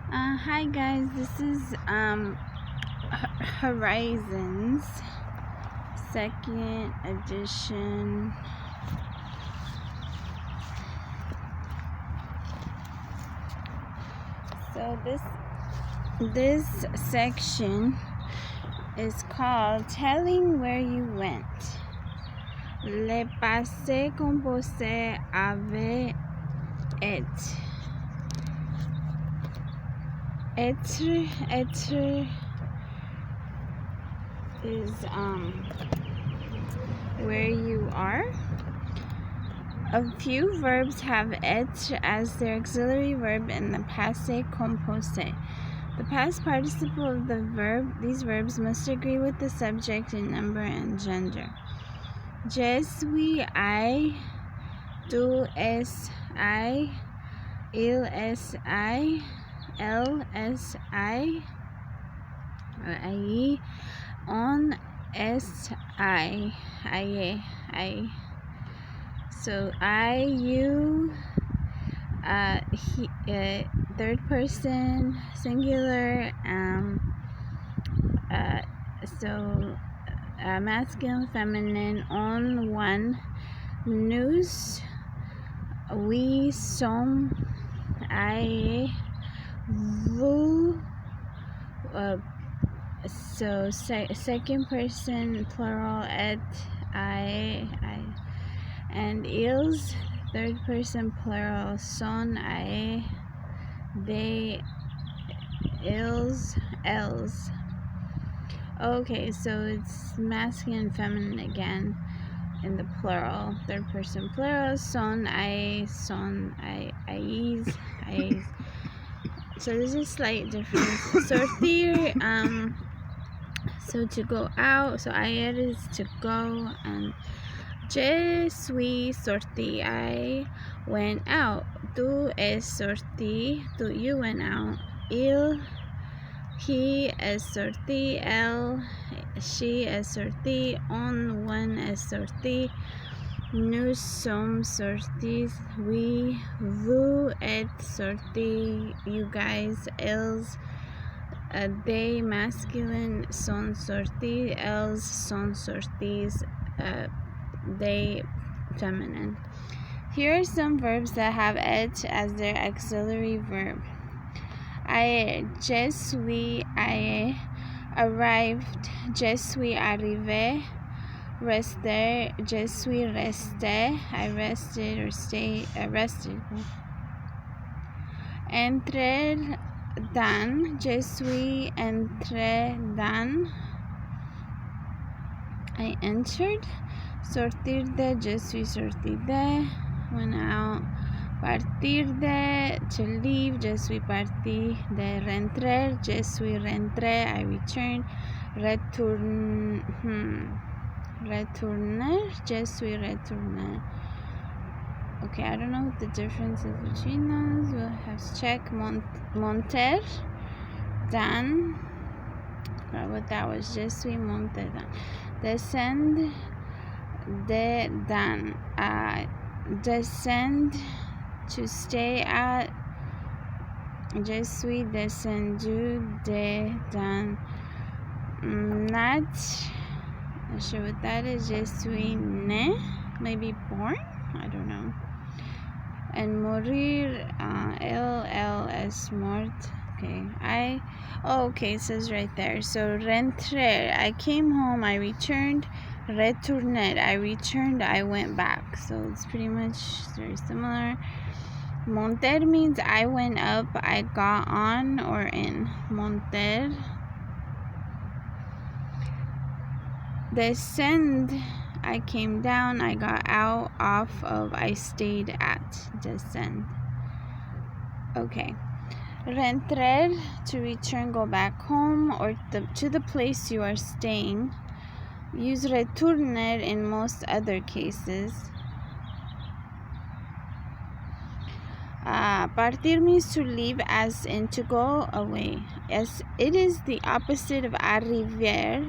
Hi guys, this is Horizons second edition. So this section is called Telling Where You Went. Le passé composé avec être. Être is where you are. A few verbs have être as their auxiliary verb in the passé composé. The past participle of these verbs must agree with the subject in number and gender. Je suis, I, tu es, I, il es, I, elle es, I, on es, I. So I, you, he, third person, singular, masculine, feminine, on, one, nous, we, sommes, I, vous, second person, plural, et, I, and ils, third person, plural, son, I, they, ils, elles. Okay, so it's masculine and feminine again in the plural, third person plural, son, I, ais. So there's a slight difference. Sortir, so to go out, so ayer is to go, and je suis sorti, I went out. Tu es sorti, you went out. He es sorti, elle, she es sorti, on, one es sorti, nous sommes sortis, we, vous êtes sortis, you guys, ils, they, masculine, sont sortis, elles sont sorties, they, feminine. Here are some verbs that have et as their auxiliary verb. Je suis, arrived, je suis arrivé, rester, je suis resté, I rested or rested. Entrer dans, je suis entré dans, I entered. Sortir de, je suis sorti de, went out. Partir de, to leave, je suis parti. De rentrer, je suis rentré, I returned. Retourner, je suis retourné. Okay, I don't know what the difference is between those. We'll have to check. Monter, dan. Forgot what that was. Je suis monté dan. Descend, de dan. Descend, to stay at. Je suis descendu de dan. Not sure what that is. Je suis né, maybe born, I don't know. And morir, es mort. Okay, okay, it says right there. So rentrer, I came home, I returned. Retourner, I returned, I went back. So it's pretty much very similar. Monter means I went up, I got on or in. Monter. Descend, I came down, I got out, off of, I stayed at. Descend. Okay. Rentrer, to return, go back home or to the place you are staying. Use retourner in most other cases. Partir means to leave, as in to go away. As it is the opposite of arriver.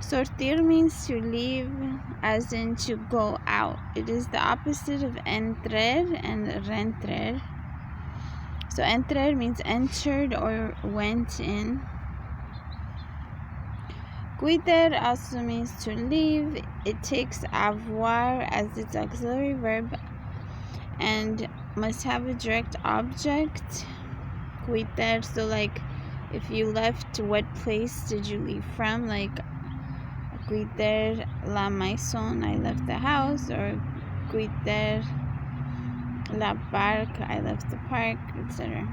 Sortir means to leave, as in to go out. It is the opposite of entrer and rentrer. So entrar means entered or went in. Quitter also means to leave. It takes avoir as its auxiliary verb and must have a direct object. Quitter, so like if you left, what place did you leave from? Like quitter la maison, I left the house, or quitter la parc, I left the park, etc.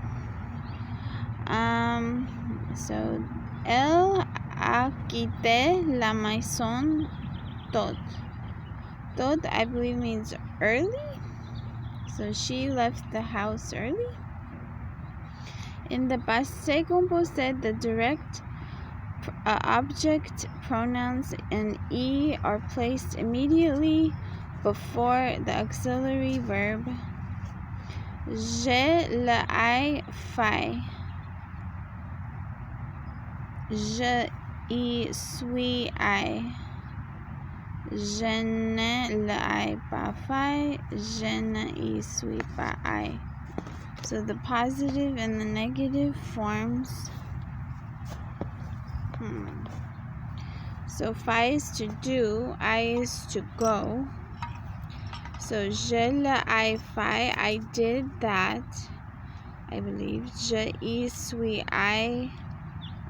So elle a quitté la maison tôt. Tôt, I believe, means early. So she left the house early. In the passé composé, the direct object pronouns and e are placed immediately before the auxiliary verb. Je l'ai fait. Je y suis allé. Je ne l'ai pas fait. Je ne y suis pas allé. So the positive and the negative forms. So fait is to do, I is to go. So je l'ai fait, I did that, I believe. Je y suis allé,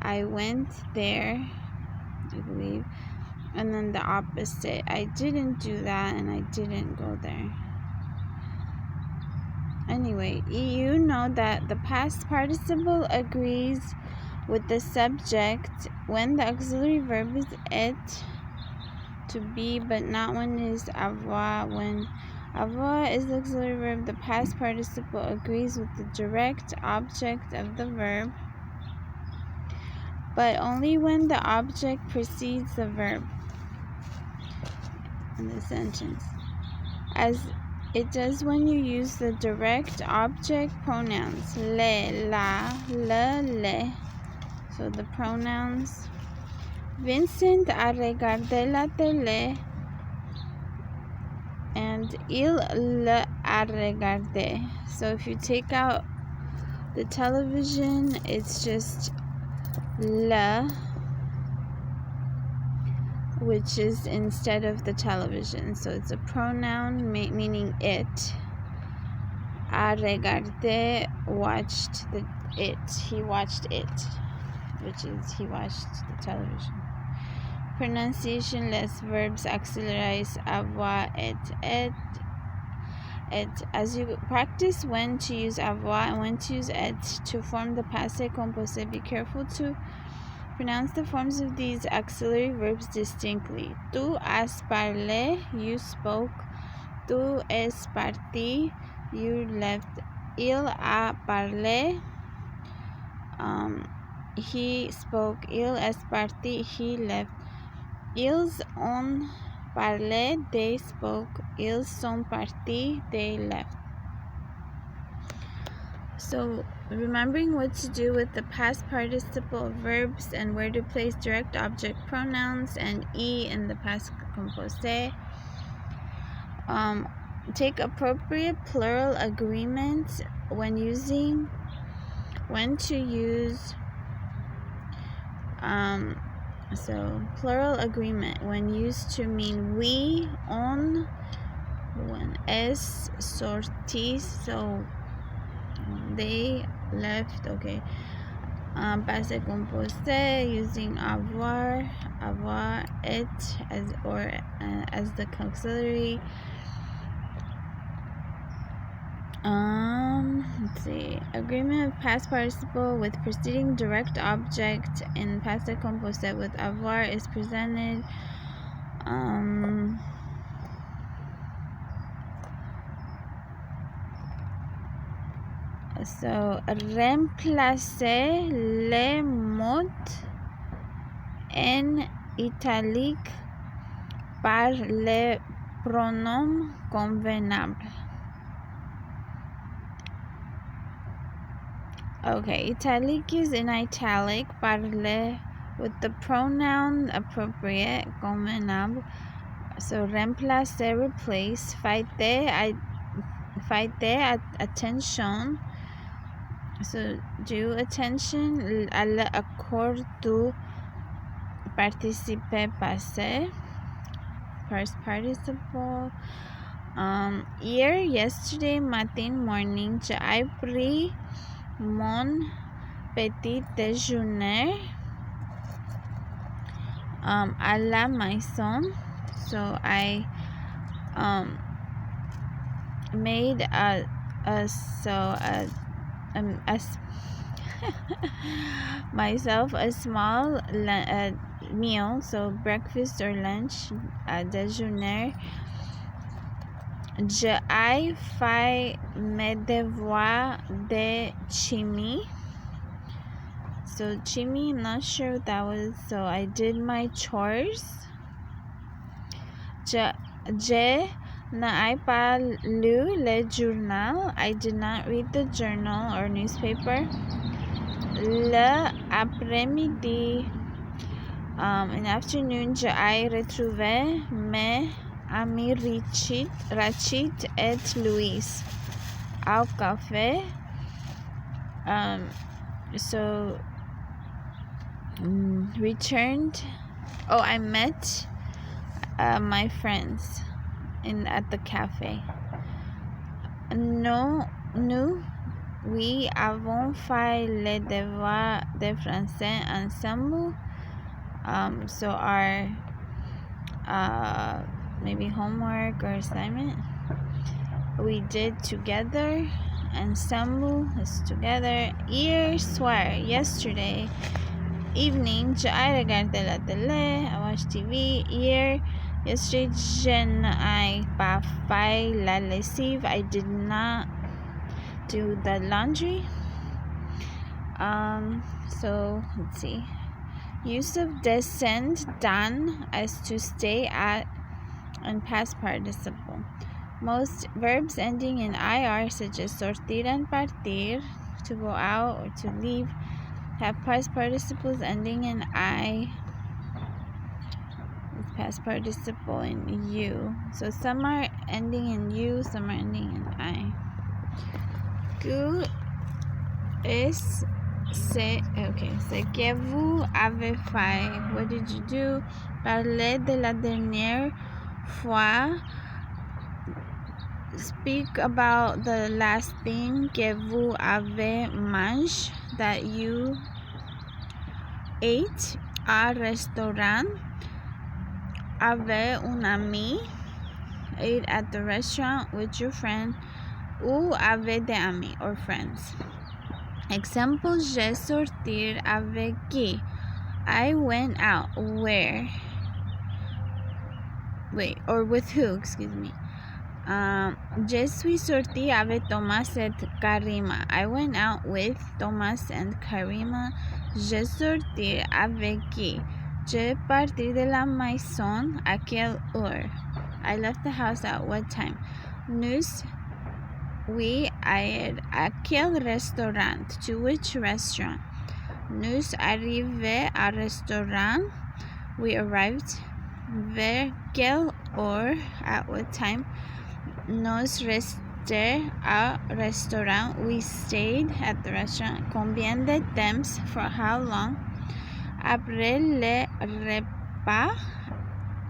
I went there, I believe. And then the opposite, I didn't do that and I didn't go there. Anyway, you know that the past participle agrees with the subject when the auxiliary verb is être, to be, but not when it is avoir. When avoir is the auxiliary verb, the past participle agrees with the direct object of the verb, but only when the object precedes the verb in the sentence, as it does when you use the direct object pronouns le, la, le. So the pronouns. Vincent a regardé la télé and il l'a regardé. So if you take out the television, it's just le, which is instead of the television. So it's a pronoun meaning it. A regardé watched it. He watched it, which is he watched the television. Pronunciation less verbs auxiliaries avoir, et. As you practice when to use avoir and when to use et to form the passé composé, be careful to pronounce the forms of these auxiliary verbs distinctly. Tu has parlé, you spoke. Tu es parti, you left. Il a parlé, he spoke. Il est parti, he left. Ils ont parlé, they spoke. Ils sont partis, they left. So, remembering what to do with the past participle verbs and where to place direct object pronouns and e in the past composé. Take appropriate plural agreements when to use. So plural agreement when used to mean we, on, when es, sortis, so they left, okay. Passé composé using avoir, et as the auxiliary. Let's see. Agreement of past participle with preceding direct object in passé composé with avoir is presented. So remplacer les mots en italique par les pronoms convenables. Okay, italique is in italic, parler with the pronoun appropriate, convenable. So remplacer, replace, faite, attention, So do attention à l'accord du participe passé, first participle. Hier, yesterday, matin, morning, j'ai pris mon petit déjeuner à la maison. So I made myself a small meal, so breakfast or lunch, déjeuner. J'ai fait mes devoirs de chimie. So chimie, I'm not sure what that was. So I did my chores. Je n'ai pas lu le journal. I did not read the journal or newspaper. Le après-midi, in the afternoon, j'ai retrouvé mes amis Rachid et Louis au café. So returned. Oh, I met my friends at the cafe. Oui, avons fait les devoirs de français ensemble. So our maybe homework or assignment we did together. Ensemble is together. Hier soir, yesterday evening, j'ai regardé la télé, I watched TV. Hier, yesterday, je n'ai pas fait la lessive. I did not do the laundry. So let's see. Use of descend, done, as to stay at, and past participle. Most verbs ending in IR, such as sortir and partir, to go out or to leave, have past participles ending in I, with past participle in U. So some are ending in U, some are ending in I. Que c'est que vous avez fait? What did you do? Parlez de la dernière fois. Speak about the last thing que vous avez mangé, that you ate à restaurant. Avec un ami, ate at the restaurant with your friend, ou avec des amis or friends. Example, j'ai sorti avec qui? I went out. Where? Wait, or with who? Excuse me. Je suis sorti avec Thomas et Karima. I went out with Thomas and Karima. Je sorti avec qui? Je parti de la maison à quelle heure? I left the house at what time? Nous allés à quel restaurant? To which restaurant? Nous arrivés à restaurant. We arrived. Vers quelle heure? At what time? Nos restés au restaurant. We stayed at the restaurant. Combien de temps? For how long? Après le repas.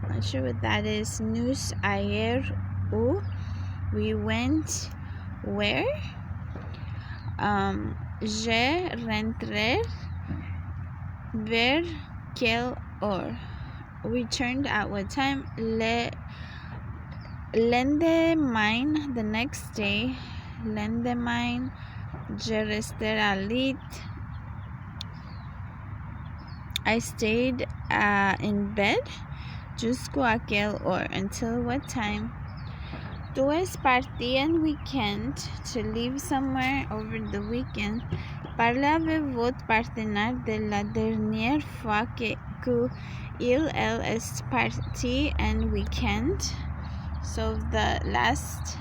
Not sure what that is. Nous allés où? We went where? Je rentré vers quelle heure? Returned at what time? Le lendemain, the next day. Lendemain, je resté à lit. I stayed in bed. Jusqu'à quelle heure? Until what time? Tu es parti en weekend, to leave somewhere over the weekend. Parlez avec votre partenaire de la dernière fois que elle est parti en weekend. So the last.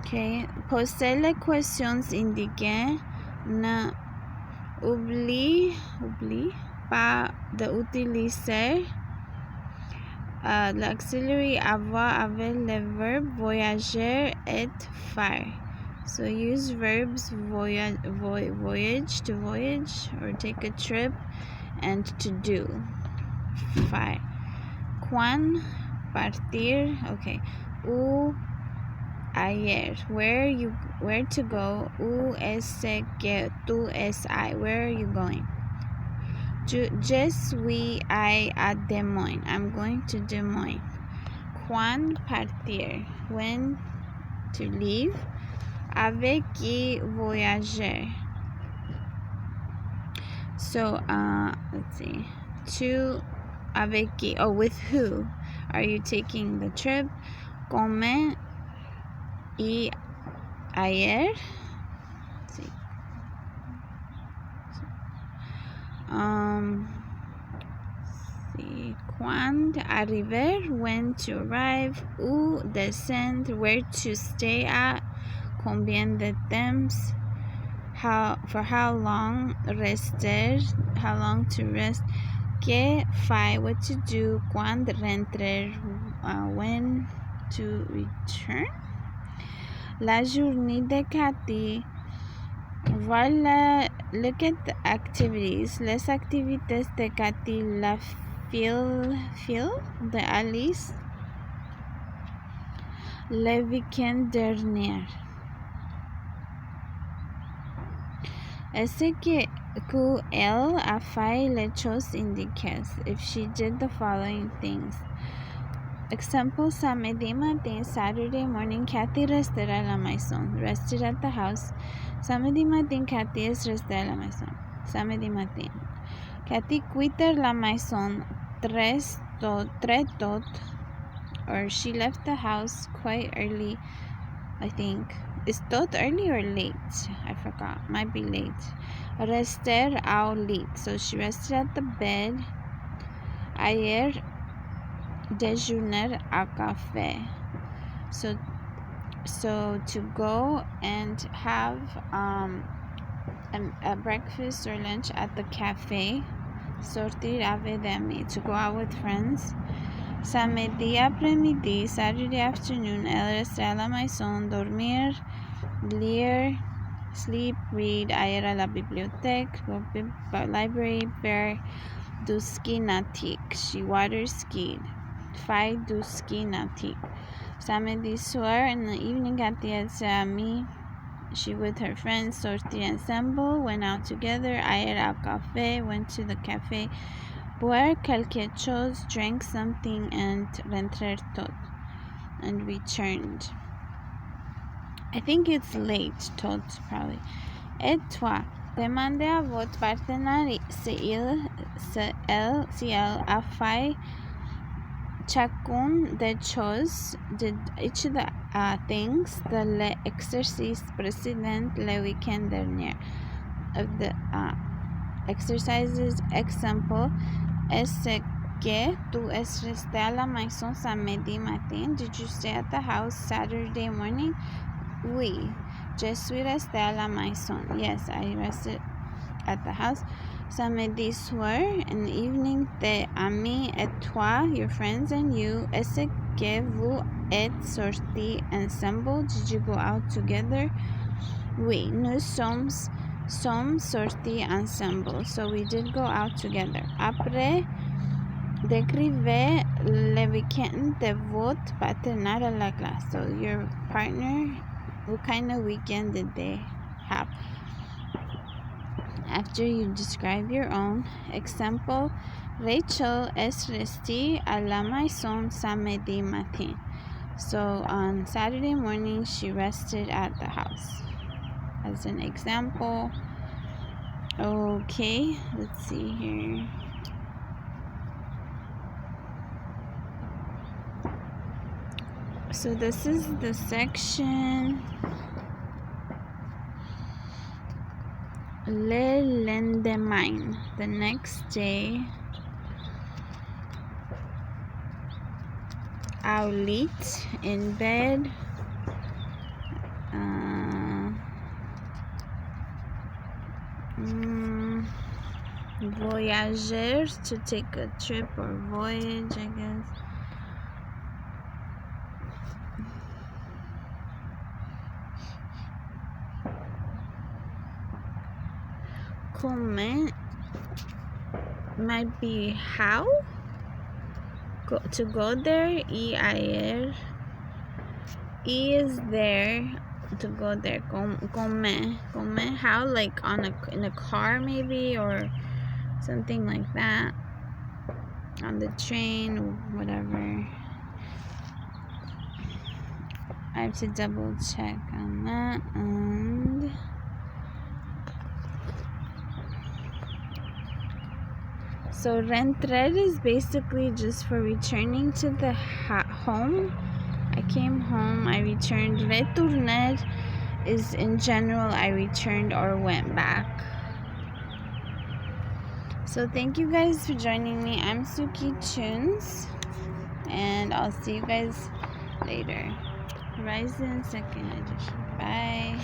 Okay. Posez les questions indiquées. Ne oublie pas d'utiliser The auxiliary avoir avec le verb voyager et faire. So use verbs voyage to voyage or take a trip and to do. Faire. Quand partir. Okay. Où ayer. Where to go. Où est-ce que tu es? Where are you going? Je suis à Des Moines. I'm going to Des Moines. Quand partir. When to leave. Avec qui voyager. So, let's see. To avec qui. Oh, with who are you taking the trip? Comment y ayer. Let's see. Quand arriver, when to arrive, où descendre, where to stay at, combien de temps, for how long, rester, how long to rest, que faire, what to do, quand rentrer, when to return. La journée de Cathy. Voilà, look at the activities. Les activités de Cathy, la file de Alice, le week-end dernier. Est-ce que elle a fait les choses indiquées? If she did the following things. Example, samedi matin, Saturday morning, Cathy restait à la maison. Rested at the house. Samedi matin, Cathy est restée à la maison. Samedi matin. Cathy quitte la maison très tôt, or she left the house quite early, I think. Is tot early or late? I forgot. Might be late. Rester au lit. So she rested at the bed. Ayer déjeuner au café. So to go and have a breakfast or lunch at the cafe. Sortir avec amis. To go out with friends. Samedi après-midi, Saturday afternoon, elle restait à la maison, dormir, lire, sleep, read, ir à la bibliothèque, library, faire du ski nautique. She water skied. Faire du ski nautique. Samedi soir, in the evening, Cathy et ses amis, she with her friends, sortir ensemble, went out together, ir au café, went to the cafe, boire quelque chose, drank something, and rentrer tot, and returned. I think it's late, tot, probably. Et toi, demandez à votre partenaire si elle a fait chacune des choses, did each of the things, de l'exercice précédent, le week-end dernier. Of the exercises, example, est-ce que tu es resté à la maison samedi matin? Did you stay at the house Saturday morning? Oui, je suis resté à la maison. Yes, I rested at the house. Samedi soir, in the evening, tes amis et toi, your friends and you, est-ce que vous êtes sortis ensemble? Did you go out together? Oui, nous sommes sortis ensemble. So we did go out together. Après, décrivez le week-end de votre partenaire à la classe. So your partner, what kind of weekend did they have? After you describe your own. Example, Rachel est restée à la maison samedi matin. So on Saturday morning, she rested at the house. As an example. Okay, let's see here. So this is the section le lendemain, the next day. Au lit, in bed. Voyager, to take a trip or voyage, I guess. comment might be how to go there. E is there to go there. Come how, like in a car maybe, or something like that, on the train or whatever. I have to double check on that. And so rentrer is basically just for returning to the home. I came home, I returned. Retourner is in general I returned or went back. So thank you guys for joining me. I'm Suki-Toons, and I'll see you guys later. Horizon 2nd edition. Bye.